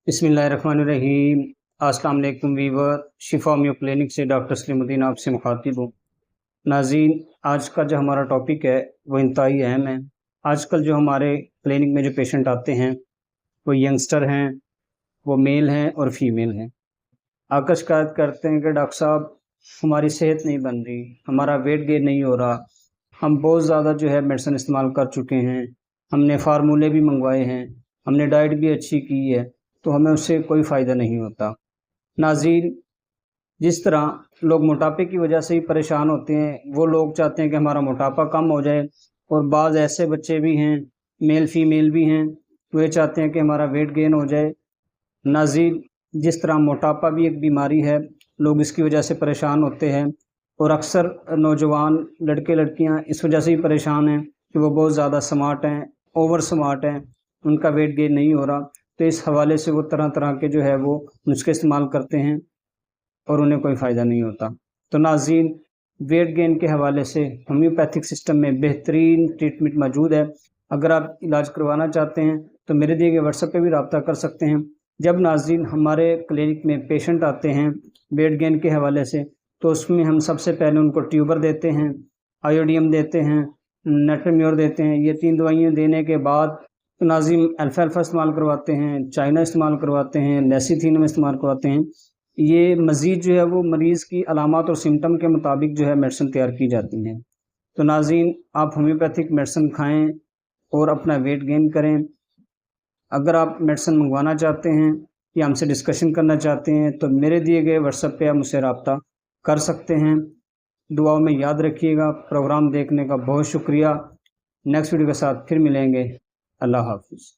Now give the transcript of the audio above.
बिस्मिल्लाहिर्रहमानिर्रहीम। अस्सलाम वालेकुम वीवर, शिफा होम्यो क्लिनिक से डॉक्टर सलीमुद्दीन आपसे मुखातिब हूँ। नाज़रीन, आज का जो हमारा टॉपिक है वो इंतहाई अहम है। आजकल जो हमारे क्लिनिक में जो पेशेंट आते हैं वो यंगस्टर हैं, वो मेल हैं और फीमेल हैं। आकर शिकायत करते हैं कि डॉक्टर साहब हमारी सेहत नहीं बन रही, हमारा वेट गेन नहीं हो रहा, हम बहुत ज़्यादा जो है मेडिसिन इस्तेमाल कर चुके हैं, हमने फार्मूले भी मंगवाए हैं, हमने डाइट भी अच्छी की है, तो हमें उससे कोई फ़ायदा नहीं होता। नाज़रीन, जिस तरह लोग मोटापे की वजह से ही परेशान होते हैं, वो लोग चाहते हैं कि हमारा मोटापा कम हो जाए, और बाज़ ऐसे बच्चे भी हैं, मेल फीमेल भी हैं, वो चाहते हैं कि हमारा वेट गेन हो जाए। नाज़रीन, जिस तरह मोटापा भी एक बीमारी है, लोग इसकी वजह से परेशान होते हैं, और अक्सर नौजवान लड़के लड़कियां इस वजह से ही परेशान हैं कि वो बहुत ज़्यादा स्मार्ट हैं, ओवर स्मार्ट हैं, उनका वेट गेन नहीं हो रहा। तो इस हवाले से वो तरह तरह के जो है वो नुस्खे इस्तेमाल करते हैं और उन्हें कोई फ़ायदा नहीं होता। तो नाज़रीन, वेट गेन के हवाले से होम्योपैथिक सिस्टम में बेहतरीन ट्रीटमेंट मौजूद है। अगर आप इलाज करवाना चाहते हैं तो मेरे दिए गए व्हाट्सएप पे भी रब्ता कर सकते हैं। जब नाज़रीन हमारे क्लिनिक में पेशेंट आते हैं वेट गेन के हवाले से, तो उसमें हम सबसे पहले उनको ट्यूबर देते हैं, आयोडियम देते हैं, नेटरम्योर देते हैं। ये 3 दवाइयाँ देने के बाद नाज़रीन अल्फ़ा इस्तेमाल करवाते हैं, चाइना इस्तेमाल करवाते हैं, लेसिथिन इस्तेमाल करवाते हैं। ये मज़ीद जो है वो मरीज़ की अलामत और सिम्टम के मुताबिक जो है मेडिसिन तैयार की जाती हैं। तो नाज़रीन, आप होम्योपैथिक मेडिसिन खाएँ और अपना वेट गेन करें। अगर आप मेडिसिन मंगवाना चाहते हैं या हमसे डिस्कशन करना चाहते हैं तो मेरे दिए गए व्हाट्सएप पे आप मुझसे रब्ता कर सकते हैं। दुआओं में याद रखिएगा। प्रोग्राम देखने का बहुत शुक्रिया। नेक्स्ट वीडियो के साथ फिर मिलेंगे। अल्लाह हाफ़िज़।